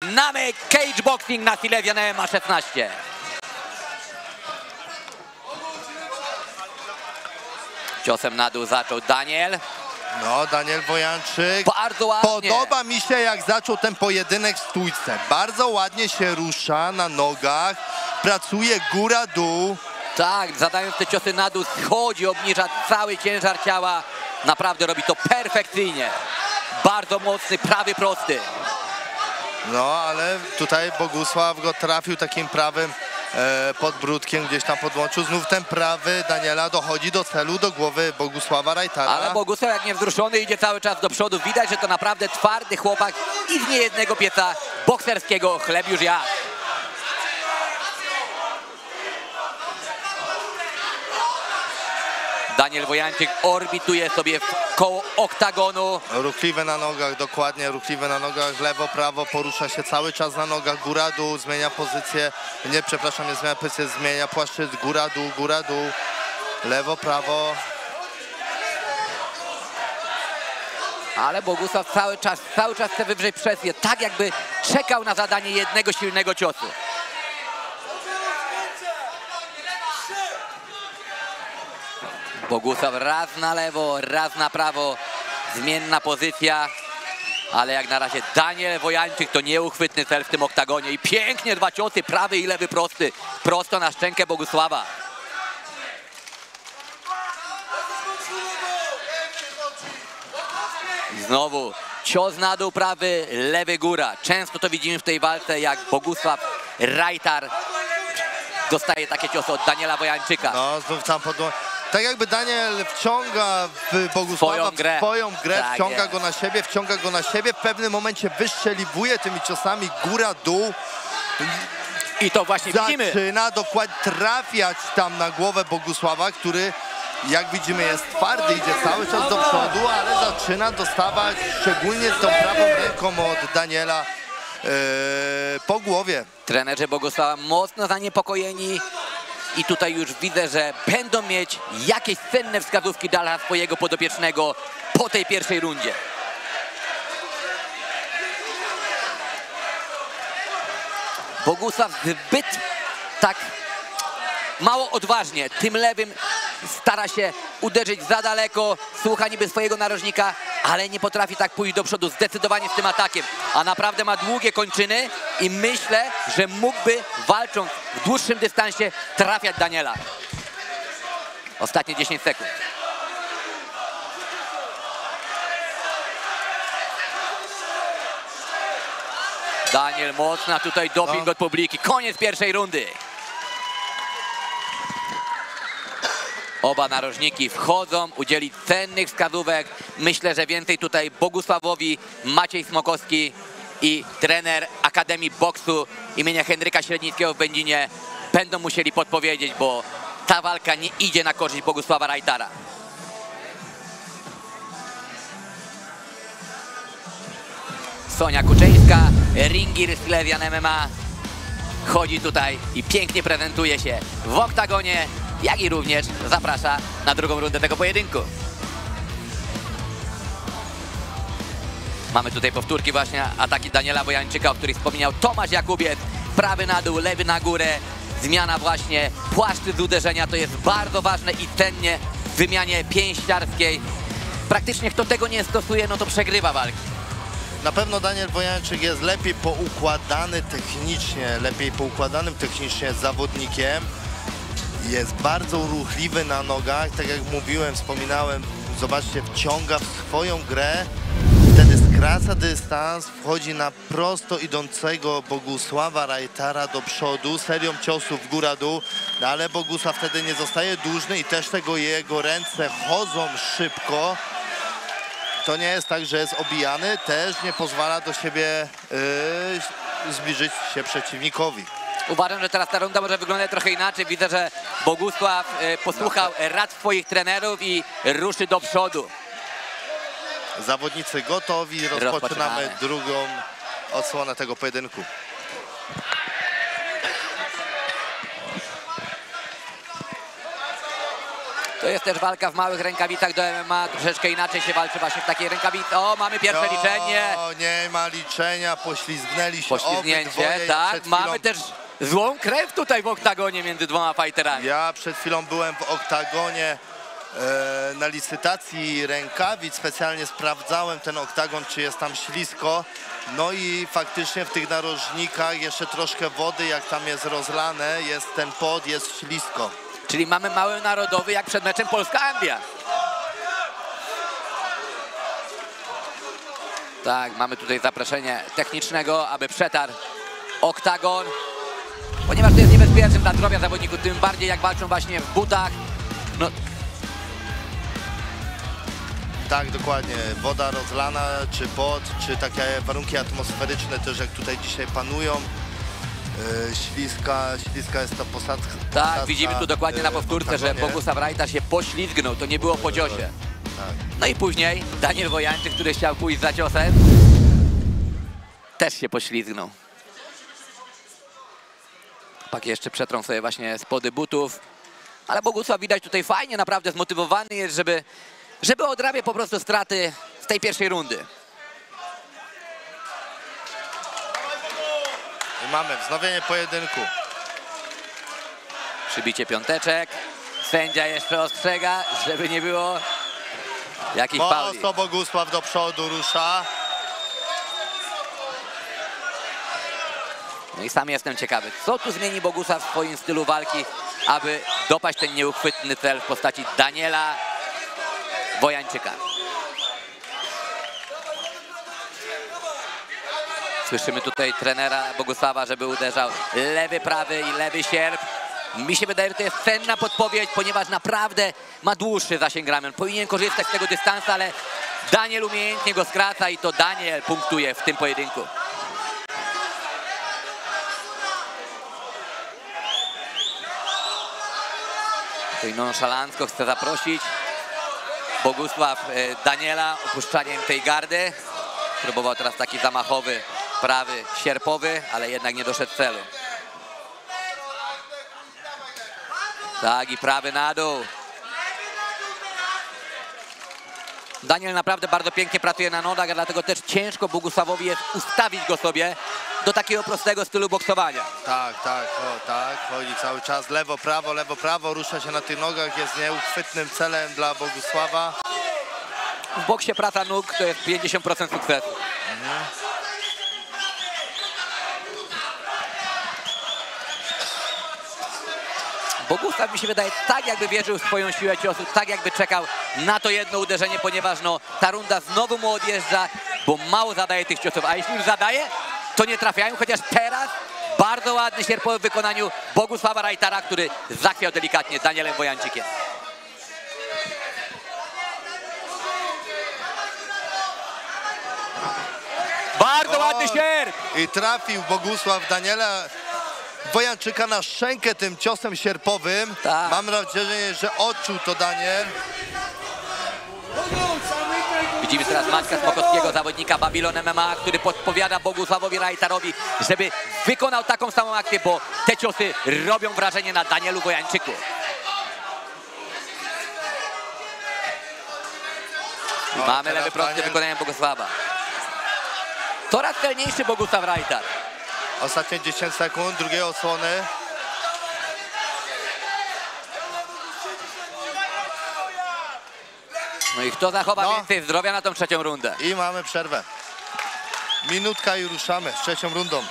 Znamy cage boxing na Silesia MMA 16. Ciosem na dół zaczął Daniel. No, Daniel Wojańczyk. Bardzo ładnie. Podoba mi się, jak zaczął ten pojedynek w stójce. Bardzo ładnie się rusza na nogach. Pracuje góra-dół. Tak, zadając te ciosy na dół, schodzi, obniża cały ciężar ciała. Naprawdę robi to perfekcyjnie. Bardzo mocny, prawy, prosty. No, ale tutaj Bogusław go trafił takim prawym podbródkiem, gdzieś tam podłączył. Znów ten prawy Daniela dochodzi do celu, do głowy Bogusława Reitara. Ale Bogusław jak niewzruszony idzie cały czas do przodu. Widać, że to naprawdę twardy chłopak i z niejednego pieca bokserskiego chleb już jadł. Daniel Wojańczyk orbituje sobie koło oktagonu. Ruchliwy na nogach, dokładnie, ruchliwy na nogach, lewo, prawo, porusza się cały czas na nogach, góra, dół, zmienia pozycję, nie, przepraszam, nie zmienia pozycję, zmienia płaszczyzn, góra, dół, lewo, prawo. Ale Bogusław cały czas chce wywrzeć presję, tak jakby czekał na zadanie jednego silnego ciosu. Bogusław raz na lewo, raz na prawo, zmienna pozycja, ale jak na razie Daniel Wojańczyk to nieuchwytny cel w tym oktagonie i pięknie dwa ciosy, prawy i lewy prosty, prosto na szczękę Bogusława. I znowu cios na dół prawy, lewy góra. Często to widzimy w tej walce, jak Bogusław Reitar dostaje takie ciosy od Daniela Wojańczyka. No, znów tam tak jakby Daniel wciąga Bogusława w swoją grę, tak wciąga jest. go na siebie, w pewnym momencie wystrzeliwuje tymi ciosami góra-dół. I to właśnie widzimy. Zaczyna dokładnie trafiać tam na głowę Bogusława, który, jak widzimy, jest twardy, idzie cały czas do przodu, ale zaczyna dostawać, szczególnie z tą prawą ręką od Daniela, po głowie. Trenerzy Bogusława mocno zaniepokojeni i tutaj już widzę, że będą mieć jakieś cenne wskazówki dla swojego podopiecznego po tej pierwszej rundzie. Bogusław zbyt tak mało odważnie tym lewym stara się uderzyć za daleko, słucha niby swojego narożnika, ale nie potrafi tak pójść do przodu zdecydowanie z tym atakiem. A naprawdę ma długie kończyny i myślę, że mógłby, walcząc w dłuższym dystansie, trafiać Daniela. Ostatnie 10 sekund. Daniel mocna tutaj doping od publiki. Koniec pierwszej rundy. Oba narożniki wchodzą, udzielić cennych wskazówek. Myślę, że więcej tutaj Bogusławowi Maciej Smokowski i trener Akademii Boksu imienia Henryka Średnickiego w Będzinie będą musieli podpowiedzieć, bo ta walka nie idzie na korzyść Bogusława Reitara. Sonia Kuczyńska, ringir Silesian MMA, chodzi tutaj i pięknie prezentuje się w oktagonie, jak i również zaprasza na drugą rundę tego pojedynku. Mamy tutaj powtórki właśnie ataki Daniela Wojańczyka, o których wspominał Tomasz Jakubiec. Prawy na dół, lewy na górę. Zmiana właśnie płaszczyzn uderzenia to jest bardzo ważne i cennie w wymianie pięściarskiej. Praktycznie kto tego nie stosuje, no to przegrywa walki. Na pewno Daniel Wojańczyk jest lepiej poukładanym technicznie zawodnikiem. Jest bardzo ruchliwy na nogach, tak jak mówiłem, wspominałem, zobaczcie, wciąga w swoją grę, wtedy skraca dystans, wchodzi na prosto idącego Bogusława Reitara do przodu, serią ciosów góra-dół, no ale Bogusław wtedy nie zostaje dłużny i też jego ręce chodzą szybko. To nie jest tak, że jest obijany, też nie pozwala do siebie zbliżyć się przeciwnikowi. Uważam, że teraz ta runda może wyglądać trochę inaczej. Widzę, że Bogusław posłuchał rad swoich trenerów i ruszy do przodu. Zawodnicy gotowi, rozpoczynamy drugą odsłonę tego pojedynku. To jest też walka w małych rękawicach do MMA. Troszeczkę inaczej się walczy właśnie w takiej rękawicy. O, mamy pierwsze liczenie. O, nie ma liczenia, poślizgnęli się Poślizgnięcie, obydwoje. tak. Mamy też złą krew tutaj w oktagonie między dwoma fighterami. Ja przed chwilą byłem w oktagonie na licytacji rękawic. Specjalnie sprawdzałem ten oktagon, czy jest tam ślisko. No i faktycznie w tych narożnikach jeszcze troszkę wody, jak tam jest rozlane, jest ten pot, jest ślisko. Czyli mamy mały narodowy jak przed meczem Polska-Anglia. Tak, mamy tutaj zaproszenie technicznego, aby przetarł oktagon. Ponieważ to jest niebezpieczne dla zdrowia zawodników, tym bardziej jak walczą właśnie w butach. No, Tak, dokładnie. Woda rozlana, czy pot, czy takie warunki atmosferyczne też jak tutaj dzisiaj panują. Śliska jest ta posadzka. tak, widzimy tu dokładnie na w powtórce, że oktagonie. Bogusław Rajta się poślizgnął, to nie było po ciosie. Tak. No i później Daniel Wojańczyk, który chciał pójść za ciosem, też się poślizgnął. Pak jeszcze przetrą sobie właśnie spody butów, ale Bogusław widać tutaj fajnie, naprawdę zmotywowany jest, żeby odrabiać po prostu straty z tej pierwszej rundy. I mamy wznowienie pojedynku. Przybicie piąteczek. Sędzia jeszcze ostrzega, żeby nie było jakichś fauli. Mocno Bogusław do przodu rusza. No i sam jestem ciekawy, co tu zmieni Bogusław w swoim stylu walki, aby dopaść ten nieuchwytny cel w postaci Daniela Wojańczyka. Słyszymy tutaj trenera Bogusława, żeby uderzał lewy, prawy i lewy sierp. Mi się wydaje, że to jest cenna podpowiedź, ponieważ naprawdę ma dłuższy zasięg ramion. Powinien korzystać z tego dystansu, ale Daniel umiejętnie go skraca i to Daniel punktuje w tym pojedynku. Tutaj nonszalancko chce zaprosić Bogusław Daniela opuszczaniem tej gardy. Próbował teraz taki zamachowy, prawy, sierpowy, ale jednak nie doszedł celu. Tak, i prawy na dół. Daniel naprawdę bardzo pięknie pracuje na nogach, a dlatego też ciężko Bogusławowi jest ustawić go sobie do takiego prostego stylu boksowania. Tak, chodzi cały czas lewo, prawo, rusza się na tych nogach, jest nieuchwytnym celem dla Bogusława. W boksie praca nóg to jest 50% sukcesu. Bogusław mi się wydaje tak jakby wierzył w swoją siłę ciosu, tak jakby czekał na to jedno uderzenie, ponieważ no, ta runda znowu mu odjeżdża, bo mało zadaje tych ciosów, a jeśli już zadaje, to nie trafiają, chociaż teraz bardzo ładny sierpowy w wykonaniu Bogusława Rajtara, który zachwiał delikatnie Danielem Wojańczykiem. Bardzo ładny sierp! I trafił Bogusław Daniela Wojańczyka na szczękę tym ciosem sierpowym. Tak. Mam nadzieję, że odczuł to Daniel. Widzimy teraz Maćka Smokowskiego, zawodnika Babylon MMA, który podpowiada Bogusławowi Rajtarowi, żeby wykonał taką samą akcję, bo te ciosy robią wrażenie na Danielu Wojańczyku. No, Mamy teraz lewy prosty Daniel. wykonaniem Bogusława. Coraz celniejszy Bogusław Rajtar. Ostatnie 10 sekund, drugiej odsłony. No i kto zachowa No. więcej zdrowia na tą trzecią rundę? I mamy przerwę. Minutka i ruszamy z trzecią rundą.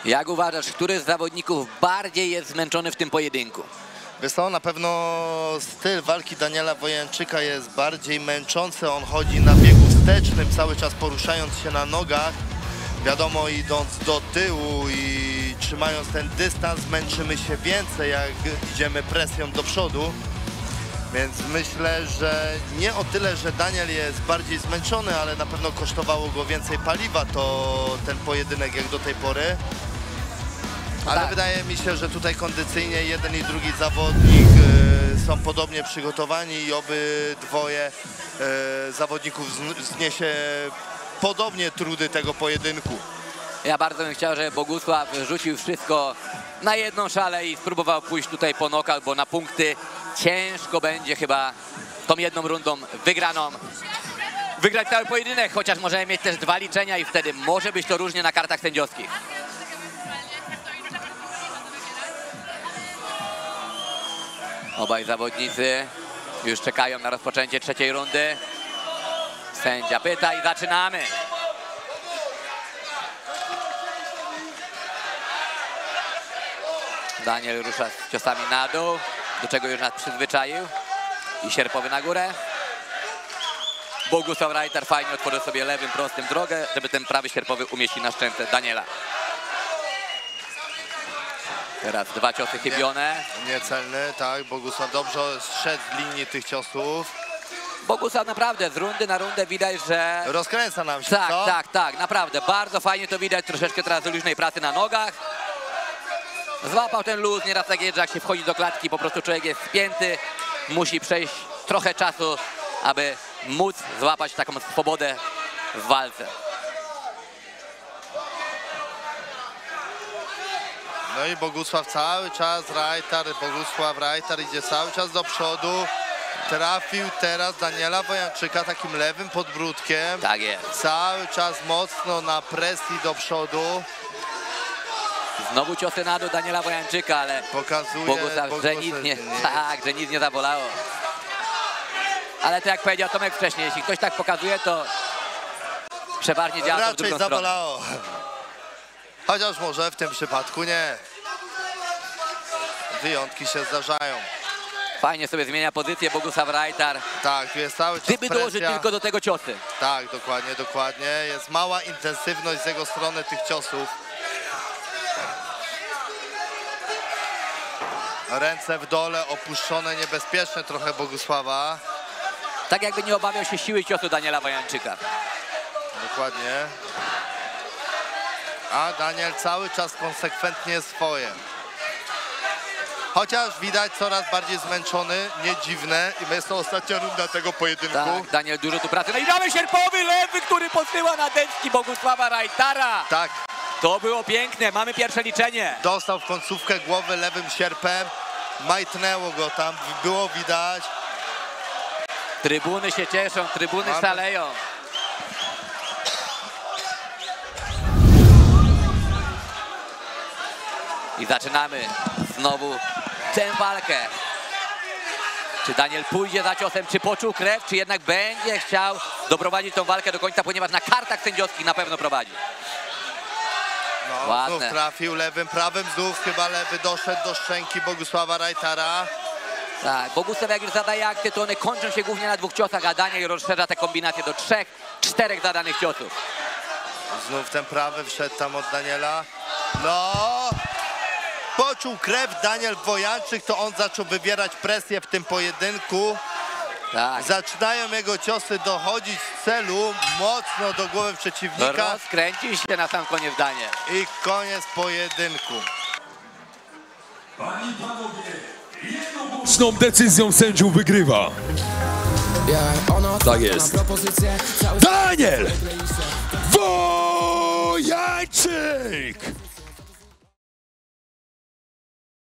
Jak uważasz, który z zawodników bardziej jest zmęczony w tym pojedynku? Wiesz co, na pewno styl walki Daniela Wojańczyka jest bardziej męczący. On chodzi na biegu wstecznym, cały czas poruszając się na nogach. Wiadomo, idąc do tyłu i trzymając ten dystans, męczymy się więcej, jak idziemy presją do przodu. Więc myślę, że nie o tyle, że Daniel jest bardziej zmęczony, ale na pewno kosztowało go więcej paliwa ten pojedynek jak do tej pory. Ale tak. wydaje mi się, że tutaj kondycyjnie jeden i drugi zawodnik są podobnie przygotowani i obydwoje zawodników zniesie podobnie trudy tego pojedynku. Ja bardzo bym chciał, żeby Bogusław rzucił wszystko na jedną szalę i spróbował pójść tutaj po knockout, bo na punkty ciężko będzie chyba tą jedną rundą wygraną wygrać cały pojedynek, chociaż możemy mieć też 2 liczenia i wtedy może być to różnie na kartach sędziowskich. Obaj zawodnicy już czekają na rozpoczęcie trzeciej rundy. Sędzia pyta i zaczynamy. Daniel rusza z ciosami na dół, do czego już nas przyzwyczaił. I sierpowy na górę. Bogusław Reiter fajnie otworzył sobie lewym, prostym drogę, żeby ten prawy sierpowy umieścić na szczęce Daniela. Teraz 2 ciosy chybione. Niecelny, tak. Bogusław dobrze zszedł z linii tych ciosów. Bogusław naprawdę z rundy na rundę widać, że... Rozkręca nam się, Tak, co? tak, naprawdę. Bardzo fajnie to widać, troszeczkę teraz luźnej pracy na nogach. Złapał ten luz, nieraz tak jest, że jak się wchodzi do klatki, po prostu człowiek jest spięty. Musi przejść trochę czasu, aby móc złapać taką swobodę w walce. No i Bogusław cały czas, Bogusław Reiter idzie cały czas do przodu. Trafił teraz Daniela Wojanczyka takim lewym podbródkiem. Tak jest. Cały czas mocno na presji do przodu. Znowu ciosy na dół Daniela Wojanczyka, ale Pokazuje Bogusław, że nic nie, tak, że nic nie zabolało. Ale to jak powiedział Tomek wcześniej, jeśli ktoś tak pokazuje, to przeważnie działa to w Raczej drugą stronę. zabolało. Chociaż może w tym przypadku nie. Wyjątki się zdarzają. Fajnie sobie zmienia pozycję Bogusław Reiter. Tak, tu jest cały czas Gdyby dołożyć presja. tylko do tego ciosy. Tak, dokładnie, dokładnie. Jest mała intensywność z jego strony tych ciosów. Ręce w dole, opuszczone, niebezpieczne trochę Bogusława. Tak jakby nie obawiał się siły ciosu Daniela Wojanczyka. Dokładnie. A Daniel cały czas konsekwentnie swoje. Chociaż widać coraz bardziej zmęczony, nie dziwne. I jest to ostatnia runda tego pojedynku. Tak, Daniel dużo tu pracy. No i mamy sierpowy lewy, który posyła na deski Bogusława Reitera. Tak, To było piękne, mamy pierwsze liczenie. dostał w końcówkę głowy lewym sierpem. Majtnęło go tam, było widać. Trybuny się cieszą, trybuny szaleją. I zaczynamy znowu tę walkę. Czy Daniel pójdzie za ciosem, czy poczuł krew, czy jednak będzie chciał doprowadzić tą walkę do końca, ponieważ na kartach sędziowskich na pewno prowadzi. No, Ładne. znów trafił lewym, prawym znów chyba lewy doszedł do szczęki Bogusława Reitera. Tak, Bogusław jak już zadaje akty, to one kończą się głównie na 2 ciosach, a Daniel rozszerza te kombinacje do 3, 4 zadanych ciosów. Znów ten prawy wszedł tam od Daniela. No! Poczuł krew Daniel Wojanczyk, to on zaczął wywierać presję w tym pojedynku. Tak, Zaczynają jego ciosy dochodzić z celu, mocno do głowy przeciwnika rozkręcił się na sam koniec Daniel. i koniec pojedynku. Słuszną decyzją sędziów wygrywa. Tak jest. Daniel Wojanczyk!